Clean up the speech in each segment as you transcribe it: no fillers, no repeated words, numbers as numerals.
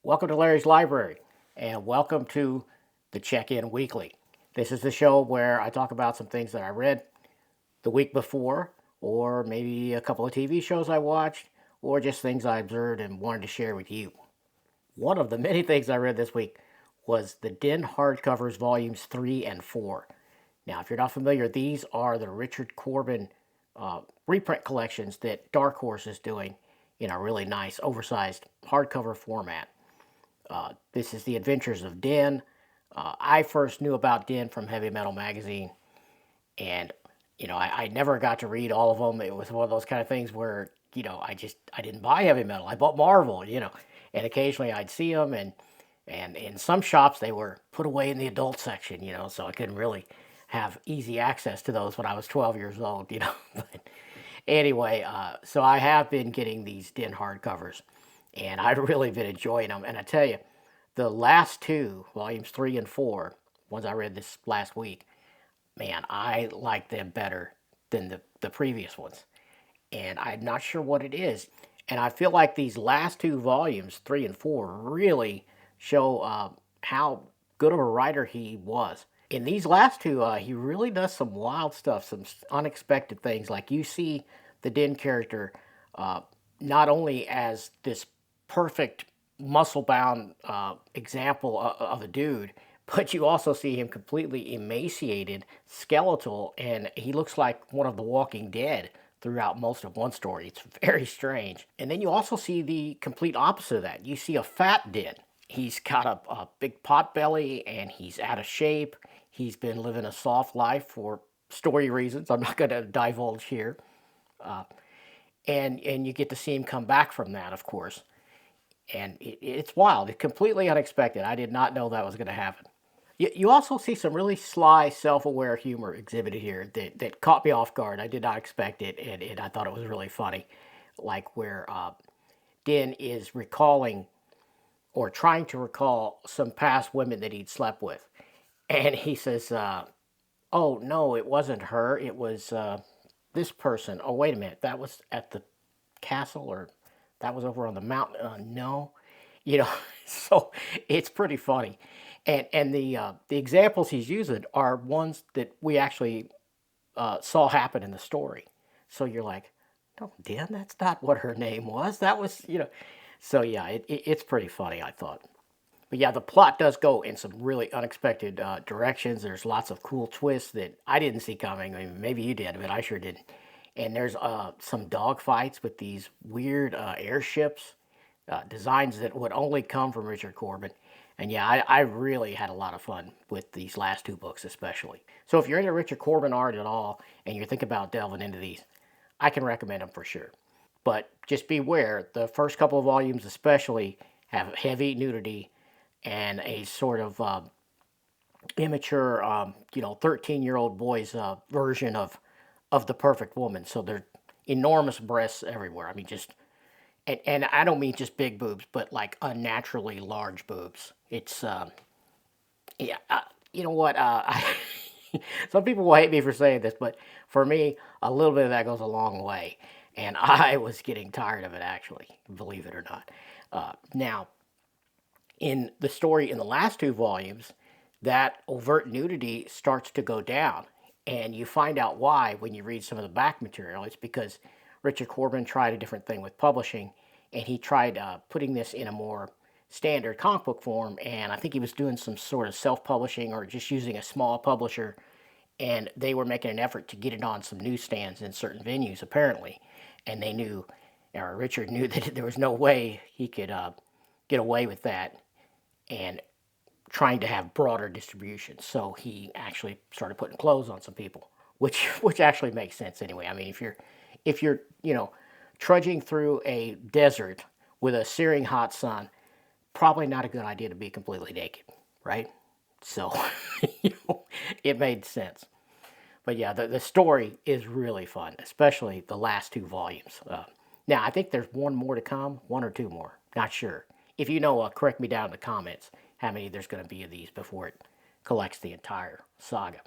Welcome to Larry's Library, and welcome to the Check-In Weekly. This is the show where I talk about some things that I read the week before, or maybe a couple of TV shows I watched, or just things I observed and wanted to share with you. One of the many things I read this week was the Den hardcovers volumes 3 and 4. Now, if you're not familiar, these are the Richard Corben reprint collections that Darkhorse is doing in a really nice, oversized hardcover format. This is the adventures of Den. I first knew about Den from Heavy Metal Magazine, and I never got to read all of them. It was one of those kind of things where I didn't buy Heavy Metal. I bought Marvel, and occasionally I'd see them, and in some shops they were put away in the adult section, so I couldn't really have easy access to those when I was 12 years old, But anyway, so I have been getting these Den hardcovers, and I've really been enjoying them. And I tell you, the last two, volumes 3 and 4, ones I read this last week, man, I like them better than the previous ones. And I'm not sure what it is. And I feel like these last two volumes, 3 and 4, really show how good of a writer he was. In these last two, he really does some wild stuff, some unexpected things. Like you see the Den character not only as this perfect muscle-bound example of a dude, but you also see him completely emaciated, skeletal, and he looks like one of the Walking Dead throughout most of one story. It's very strange. And then you also see the complete opposite of that. You see a fat Den. He's got a big pot belly, and he's out of shape. He's been living a soft life for story reasons I'm not going to divulge here. And you get to see him come back from that, of course. And it's wild. It's completely unexpected. I did not know that was going to happen. You also see some really sly, self-aware humor exhibited here that caught me off guard. I did not expect it, and I thought it was really funny. Like where Den is recalling or trying to recall some past women that he'd slept with. And he says, oh, no, it wasn't her. It was this person. Oh, wait a minute. That was at the castle, or that was over on the mountain. No. So it's pretty funny. And the examples he's using are ones that we actually saw happen in the story. So you're like, no, Dan, that's not what her name was. That was. So yeah, it's pretty funny, I thought. But yeah, the plot does go in some really unexpected directions. There's lots of cool twists that I didn't see coming. I mean, maybe you did, but I sure didn't. And there's some dogfights with these weird airships, designs that would only come from Richard Corben. And yeah, I really had a lot of fun with these last two books especially. So if you're into Richard Corben art at all and you're thinking about delving into these, I can recommend them for sure. But just beware, the first couple of volumes especially have heavy nudity and a sort of immature, 13-year-old boy's version of the perfect woman. So there are enormous breasts everywhere. I mean, and I don't mean just big boobs, but like unnaturally large boobs. It's, yeah, you know what? Some people will hate me for saying this, but for me, a little bit of that goes a long way. And I was getting tired of it, actually, believe it or not. Now, in the story in the last two volumes, that overt nudity starts to go down. And you find out why when you read some of the back material. It's because Richard Corben tried a different thing with publishing, and he tried putting this in a more standard comic book form, and I think he was doing some sort of self-publishing or just using a small publisher, and they were making an effort to get it on some newsstands in certain venues, apparently, and they knew, or Richard knew that there was no way he could get away with that, and trying to have broader distribution. So he actually started putting clothes on some people, which actually makes sense anyway. I mean, if you're trudging through a desert with a searing hot sun, probably not a good idea to be completely naked, right? So it made sense. But yeah, the story is really fun, especially the last two volumes. Now, I think there's one more to come, one or two more, not sure. If you know, correct me down in the comments how many there's going to be of these before it collects the entire saga.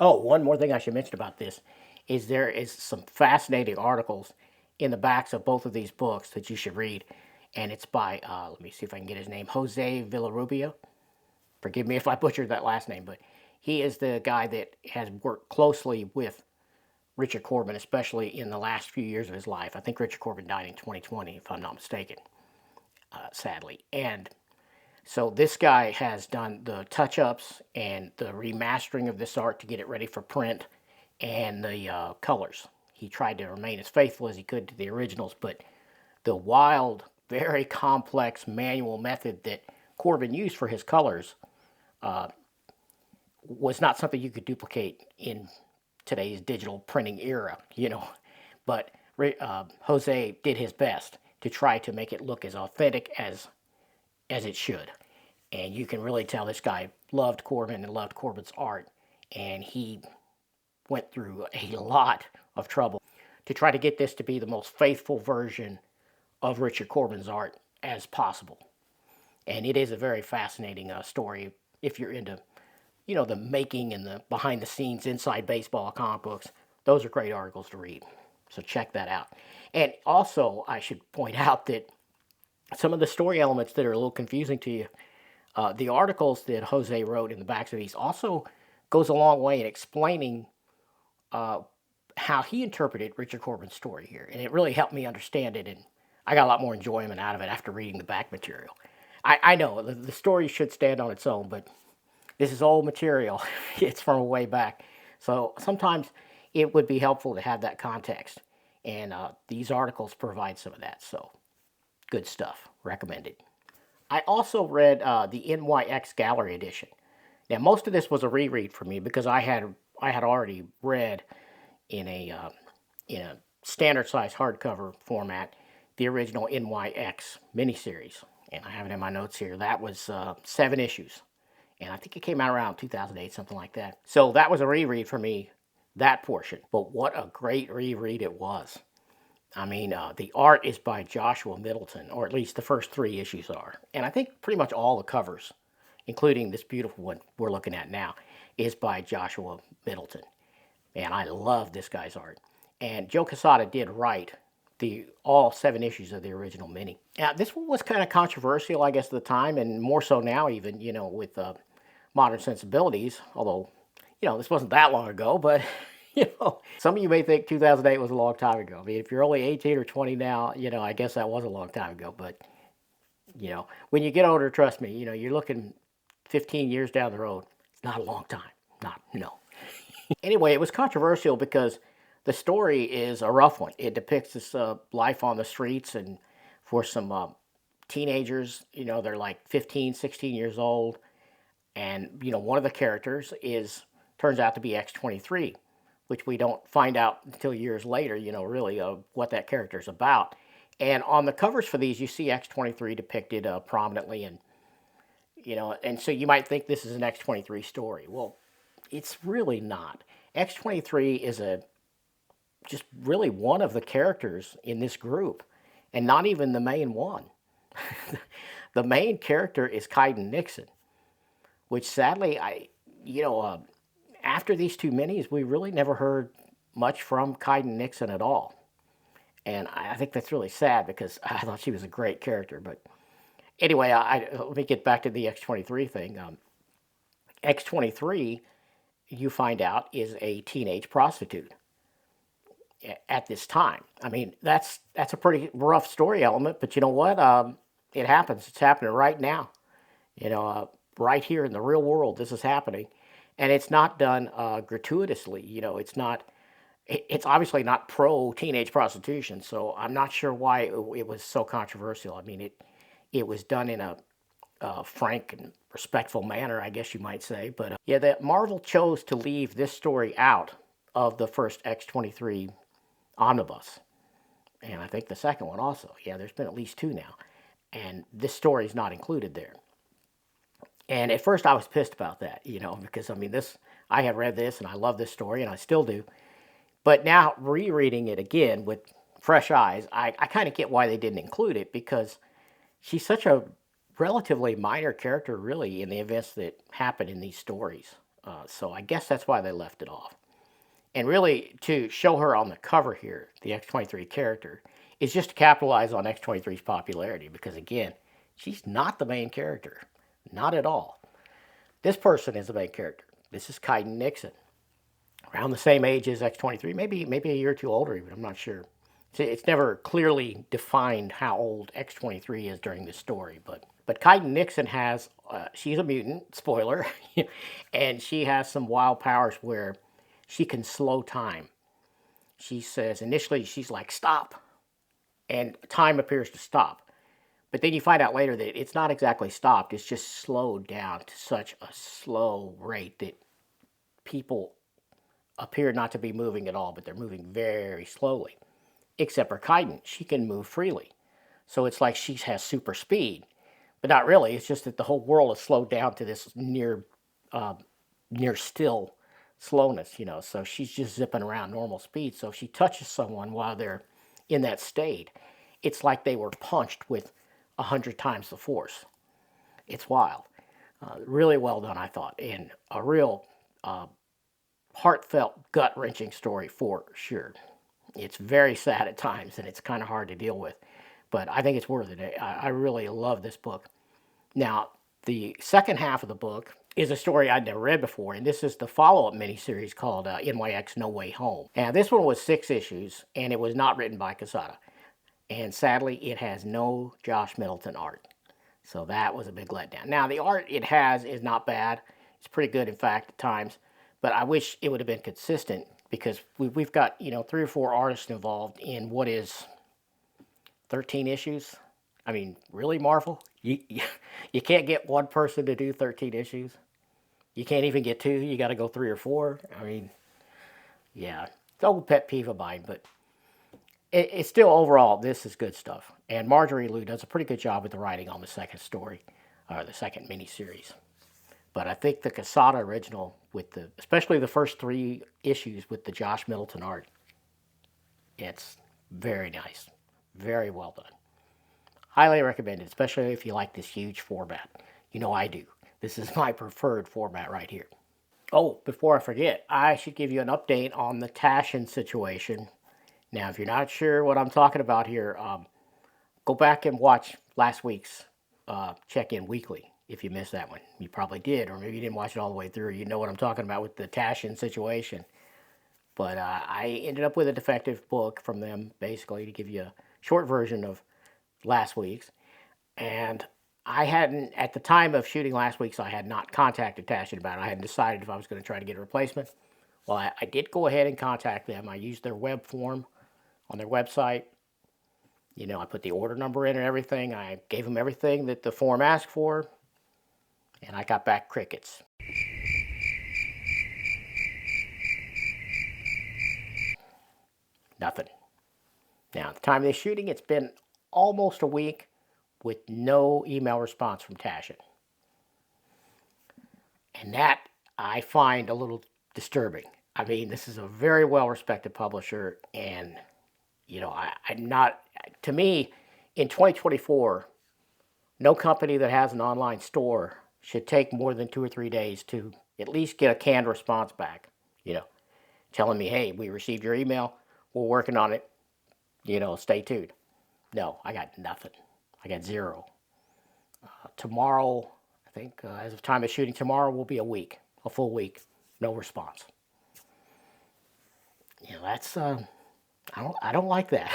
Oh, one more thing I should mention about this is there is some fascinating articles in the backs of both of these books that you should read. and it's by, let me see if I can get his name, Jose Villarrubia. Forgive me if I butchered that last name, but he is the guy that has worked closely with Richard Corben, especially in the last few years of his life. I think Richard Corben died in 2020, if I'm not mistaken, sadly. And so this guy has done the touch-ups and the remastering of this art to get it ready for print, and the colors. He tried to remain as faithful as he could to the originals, but the wild, very complex manual method that Corben used for his colors was not something you could duplicate in today's digital printing era, you know. But Jose did his best to try to make it look as authentic as it should. And you can really tell this guy loved Corben and loved Corben's art, and he went through a lot of trouble to try to get this to be the most faithful version of Richard Corben's art as possible. And it is a very fascinating story if you're into, you know, the making and the behind the scenes inside baseball comic books. Those are great articles to read. So check that out. And also, I should point out that some of the story elements that are a little confusing to you, the articles that Jose wrote in the backs of these also goes a long way in explaining how he interpreted Richard Corben's story here. And it really helped me understand it, and I got a lot more enjoyment out of it after reading the back material. I know the story should stand on its own, but this is old material. It's from way back. So sometimes it would be helpful to have that context. And these articles provide some of that. So good stuff. Recommended. I also read the NYX Gallery Edition. Now, most of this was a reread for me because I had already read in a standard size hardcover format the original NYX miniseries. And I have it in my notes here. That was 7 issues. And I think it came out around 2008, something like that. So that was a reread for me, that portion. But what a great reread it was. I mean, the art is by Joshua Middleton, or at least the first 3 issues are. And I think pretty much all the covers, including this beautiful one we're looking at now, is by Joshua Middleton. And I love this guy's art. And Joe Quesada did write all 7 issues of the original mini. Now, this one was kind of controversial, I guess, at the time, and more so now even, you know, with modern sensibilities. Although, you know, this wasn't that long ago, but, you know, some of you may think 2008 was a long time ago. I mean, if you're only 18 or 20 now, you know, I guess that was a long time ago. But, you know, when you get older, trust me, you know, you're looking 15 years down the road. It's not a long time. No. Anyway, it was controversial because the story is a rough one. It depicts this life on the streets, and for some teenagers, you know, they're like 15, 16 years old, and, you know, one of the characters turns out to be X-23, which we don't find out until years later, you know, really what that character is about. And on the covers for these, you see X-23 depicted prominently, and, you know, and so you might think this is an X-23 story. Well, it's really not. X-23 is just really one of the characters in this group, and not even the main one. The main character is Kaiden Nixon, which sadly, after these 2 minis, we really never heard much from Kaiden Nixon at all. And I think that's really sad because I thought she was a great character. But anyway, let me get back to the X-23 thing. X-23, you find out, is a teenage prostitute at this time. I mean, that's a pretty rough story element, but you know what? It happens. It's happening right now. You know, right here in the real world, this is happening. And it's not done gratuitously. You know, it's obviously not pro-teenage prostitution, so I'm not sure why it was so controversial. I mean, it was done in a frank and respectful manner, I guess you might say. But yeah, that Marvel chose to leave this story out of the first X-23 omnibus. And I think the second one also. Yeah, there's been at least 2 now. And this story is not included there. And at first I was pissed about that, you know, because I mean, I had read this and I love this story and I still do. But now rereading it again with fresh eyes, I kind of get why they didn't include it, because she's such a relatively minor character, really, in the events that happen in these stories. So I guess that's why they left it off. And really, to show her on the cover here, the X-23 character, is just to capitalize on X-23's popularity because, again, she's not the main character. Not at all. This person is the main character. This is Kaiden Nixon. Around the same age as X-23, maybe a year or two older even, I'm not sure. It's never clearly defined how old X-23 is during this story, but Kaiden Nixon has, she's a mutant, spoiler, and she has some wild powers where she can slow time. She says, initially she's like, stop, and time appears to stop. But then you find out later that it's not exactly stopped, it's just slowed down to such a slow rate that people appear not to be moving at all, but they're moving very slowly. Except for Kaiden, she can move freely. So it's like she has super speed, but not really. It's just that the whole world is slowed down to this near still slowness, So she's just zipping around normal speed. So if she touches someone while they're in that state, it's like they were punched with 100 times the force. It's wild. Really well done, I thought, and a real heartfelt, gut-wrenching story for sure. It's very sad at times, and it's kind of hard to deal with, but I think it's worth it. I really love this book. Now, the second half of the book is a story I'd never read before, and this is the follow-up miniseries called NYX No Way Home. And this one was 6 issues, and it was not written by Quesada. And sadly, it has no Josh Middleton art. So that was a big letdown. Now, the art it has is not bad. It's pretty good, in fact, at times. But I wish it would have been consistent because we've got, 3 or 4 artists involved in what is 13 issues. I mean, really, Marvel? You can't get one person to do 13 issues. You can't even get 2. You got to go 3 or 4. I mean, yeah, it's an old pet peeve of mine, but it's still, overall, this is good stuff. And Marjorie Liu does a pretty good job with the writing on the second story, or the second miniseries. But I think the Quesada original, especially the first 3 issues with the Josh Middleton art, it's very nice. Very well done. Highly recommended, especially if you like this huge format. I do. This is my preferred format right here. Oh, before I forget, I should give you an update on the Taschen situation. Now, if you're not sure what I'm talking about here, go back and watch last week's Check-In Weekly. If you missed that one, you probably did, or maybe you didn't watch it all the way through. You know what I'm talking about with the Taschen situation. But I ended up with a defective book from them, basically, to give you a short version of last week's. And I hadn't, at the time of shooting last week's, I had not contacted Taschen about it. I hadn't decided if I was going to try to get a replacement. Well, I did go ahead and contact them. I used their web form on their website. I put the order number in and everything. I gave them everything that the form asked for. And I got back crickets. Nothing. Now, at the time of this shooting, it's been almost a week with no email response from Taschen. And that I find a little disturbing. I mean, this is a very well-respected publisher, and, I'm not, to me, in 2024, no company that has an online store should take more than 2 or 3 days to at least get a canned response back, telling me, hey, we received your email, we're working on it, stay tuned. No, I got nothing. I got 0. Tomorrow, I think, as of time of shooting, tomorrow will be a full week, no response. That's, I don't like that.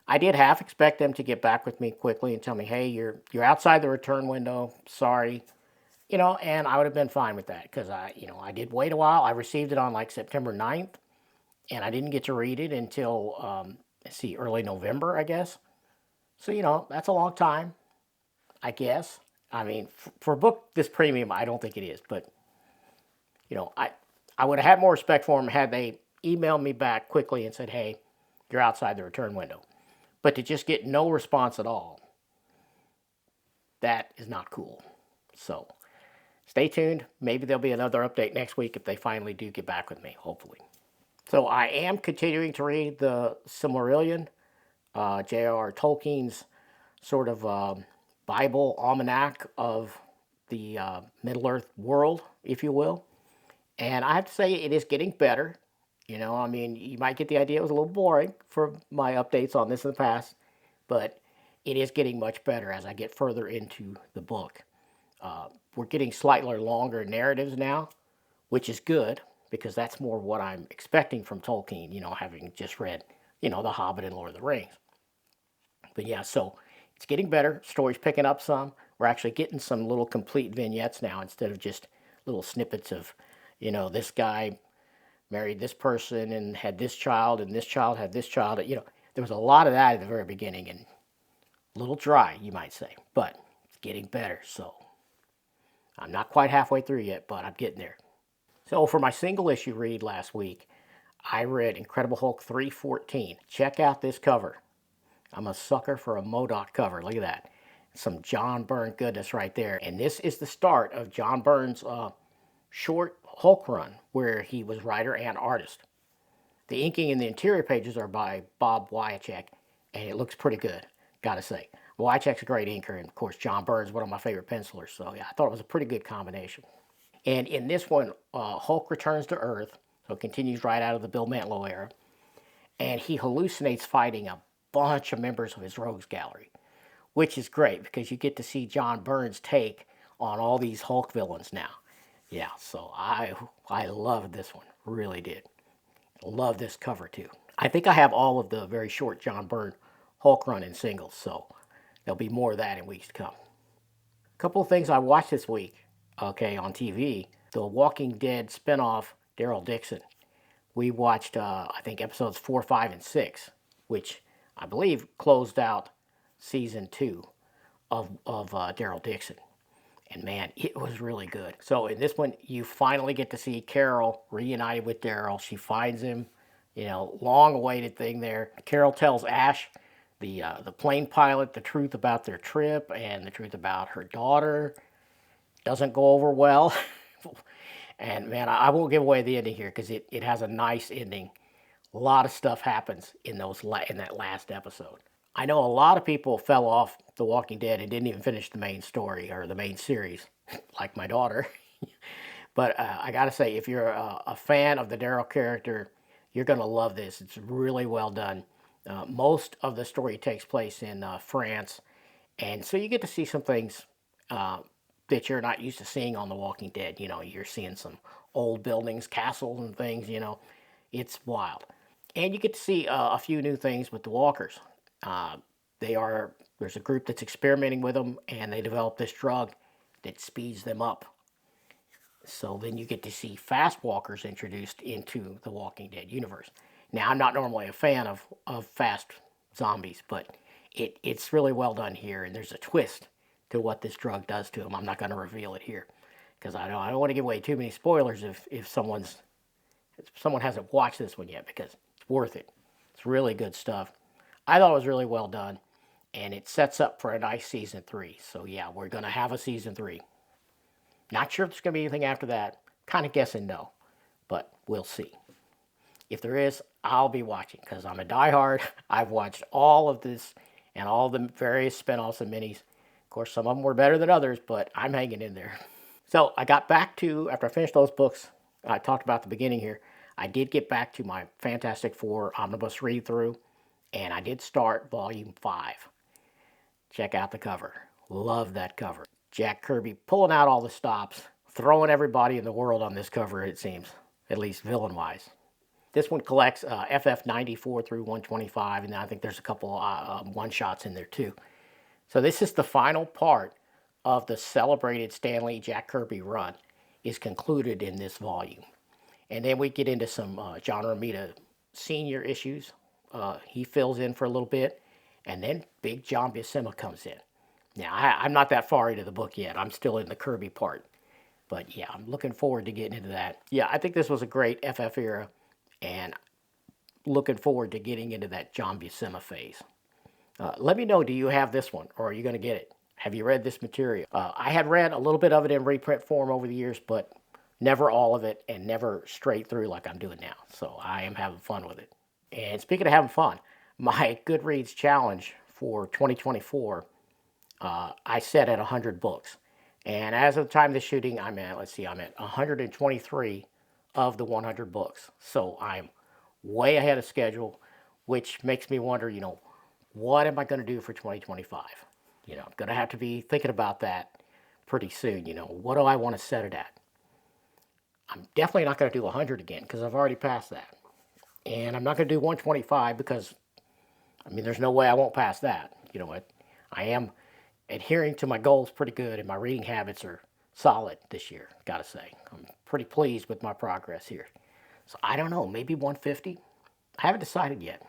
I did half expect them to get back with me quickly and tell me, hey, you're outside the return window, sorry. And I would have been fine with that because I did wait a while. I received it on like September 9th, and I didn't get to read it until, early November, I guess. So, that's a long time, I guess. I mean, for a book this premium, I don't think it is, but, I would have had more respect for them had they emailed me back quickly and said, hey, you're outside the return window. But to just get no response at all, that is not cool. So, stay tuned. Maybe there'll be another update next week if they finally do get back with me, hopefully. So I am continuing to read the Silmarillion, J.R.R. Tolkien's sort of Bible almanac of the Middle-earth world, if you will. And I have to say it is getting better. You know, I mean, you might get the idea it was a little boring for my updates on this in the past, but it is getting much better as I get further into the book. We're getting slightly longer narratives now, which is good because that's more what I'm expecting from Tolkien, you know, having just read, you know, The Hobbit and Lord of the Rings. But yeah, so it's getting better. Story's picking up some. We're actually getting some little complete vignettes now instead of just little snippets of, you know, this guy married this person and had this child and this child had this child. You know, there was a lot of that at the very beginning and a little dry, you might say, but it's getting better. So I'm not quite halfway through yet, but I'm getting there. So for my single issue read last week, I read Incredible Hulk 314. Check out this cover. I'm a sucker for a MODOK cover. Look at that. Some John Byrne goodness right there. And this is the start of John Byrne's short Hulk run where he was writer and artist. The inking in the interior pages are by Bob Wyacek, and it looks pretty good, gotta say. Wyacek's a great inker, and of course John Byrne's one of my favorite pencilers, so yeah, I thought it was a pretty good combination. And in this one, Hulk returns to Earth, so it continues right out of the Bill Mantlo era, and he hallucinates fighting a bunch of members of his Rogues Gallery, which is great because you get to see John Byrne's take on all these Hulk villains now. Yeah, so I loved this one, really did. Love this cover too. I think I have all of the very short John Byrne Hulk run in singles, so there'll be more of that in weeks to come. A couple of things I watched this week, okay, on TV. The Walking Dead spinoff, Daryl Dixon. We watched, I think, episodes 4, 5, and 6, which I believe closed out season 2 of Daryl Dixon. And man, it was really good. So in this one, you finally get to see Carol reunited with Daryl. She finds him, you know, long-awaited thing there. Carol tells Ash, the plane pilot, the truth about their trip and the truth about her daughter. Doesn't go over well. And man, I won't give away the ending here because it has a nice ending. A lot of stuff happens in that last episode. I know a lot of people fell off The Walking Dead and didn't even finish the main story or the main series, like my daughter. But I gotta say, if you're a fan of the Daryl character, you're gonna love this. It's really well done. Most of the story takes place in France, and so you get to see some things that you're not used to seeing on The Walking Dead. You know, you're seeing some old buildings, castles, and things. You know, it's wild, and you get to see a few new things with the walkers. There's a group that's experimenting with them, and they develop this drug that speeds them up. So then you get to see fast walkers introduced into the Walking Dead universe. Now, I'm not normally a fan of fast zombies, but it's really well done here, and there's a twist to what this drug does to them. I'm not going to reveal it here because I don't want to give away too many spoilers if someone hasn't watched this one yet, because it's worth it. It's really good stuff. I thought it was really well done, and it sets up for a nice season 3. So yeah, we're going to have a season 3. Not sure if there's going to be anything after that. Kind of guessing no, but we'll see. If there is, I'll be watching because I'm a diehard. I've watched all of this and all the various spinoffs and minis. Of course, some of them were better than others, but I'm hanging in there. So I got back to, after I finished those books I talked about at the beginning here, I did get back to my Fantastic Four omnibus read-through, and I did start volume 5. Check out the cover. Love that cover. Jack Kirby pulling out all the stops, throwing everybody in the world on this cover, it seems, at least villain-wise. This one collects FF 94 through 125, and I think there's a couple one-shots in there too. So this is the final part of the celebrated Stan Lee Jack Kirby run, is concluded in this volume. And then we get into some John Romita senior issues. He fills in for a little bit, and then Big John Buscema comes in. Now, I'm not that far into the book yet. I'm still in the Kirby part. But yeah, I'm looking forward to getting into that. Yeah, I think this was a great FF era, and looking forward to getting into that John Buscema phase. Let me know, do you have this one, or are you going to get it? Have you read this material? I had read a little bit of it in reprint form over the years, but never all of it, and never straight through like I'm doing now. So I am having fun with it. And speaking of having fun, my Goodreads challenge for 2024, I set at 100 books. And as of the time of the shooting, I'm at 123 of the 100 books. So I'm way ahead of schedule, which makes me wonder, what am I going to do for 2025? I'm going to have to be thinking about that pretty soon. What do I want to set it at? I'm definitely not going to do 100 again because I've already passed that. And I'm not going to do 125 because, there's no way I won't pass that. I am adhering to my goals pretty good, and my reading habits are solid this year, gotta say. I'm pretty pleased with my progress here. So I don't know, maybe 150? I haven't decided yet.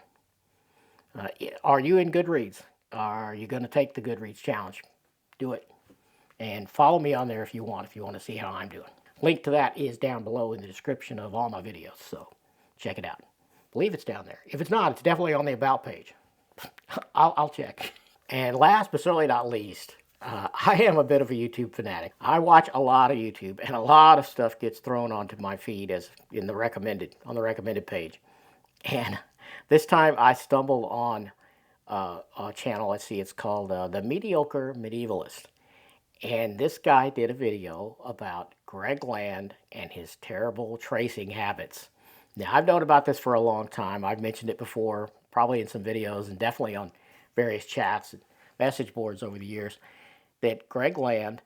Are you in Goodreads? Are you going to take the Goodreads challenge? Do it. And follow me on there if you want to see how I'm doing. Link to that is down below in the description of all my videos, so check it out. I believe it's down there. If it's not, it's definitely on the About page. I'll check. And last but certainly not least, I am a bit of a YouTube fanatic. I watch a lot of YouTube, and a lot of stuff gets thrown onto my feed as on the recommended page. And this time I stumbled on a channel. Let's see, it's called The Mediocre Medievalist. And this guy did a video about Greg Land and his terrible tracing habits. Now, I've known about this for a long time. I've mentioned it before, probably in some videos and definitely on various chats and message boards over the years, that Greg Land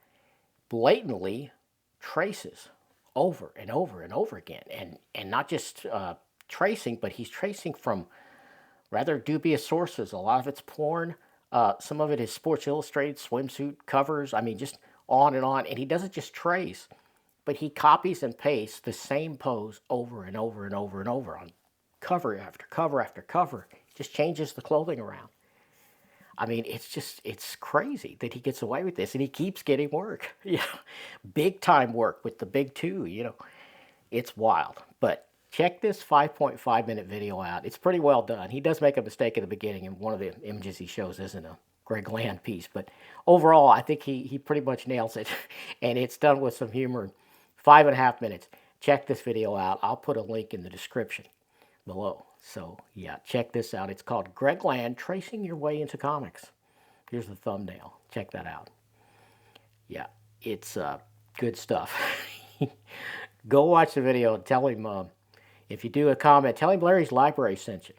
blatantly traces over and over and over again. And not just tracing, but he's tracing from rather dubious sources. A lot of it's porn. Some of it is Sports Illustrated swimsuit covers. Just on. And he doesn't just trace, but he copies and pastes the same pose over and over and over and over on cover after cover after cover. Just changes the clothing around. It's crazy that he gets away with this, and he keeps getting work. Big time work with the big two. It's wild. But check this 5.5 minute video out. It's pretty well done. He does make a mistake at the beginning, and one of the images he shows isn't a Greg Land piece. But overall, I think he pretty much nails it. And it's done with some humor. 5.5 minutes. Check this video out. I'll put a link in the description below. So, yeah, check this out. It's called Greg Land, Tracing Your Way into Comics. Here's the thumbnail. Check that out. Yeah, it's good stuff. Go watch the video and tell him... if you do a comment, tell him Larry's Library sent you.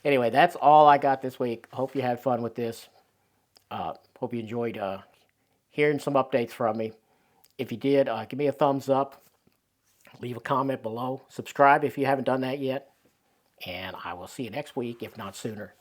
Anyway, that's all I got this week. Hope you had fun with this. Hope you enjoyed hearing some updates from me. If you did, give me a thumbs up. Leave a comment below. Subscribe if you haven't done that yet. And I will see you next week, if not sooner.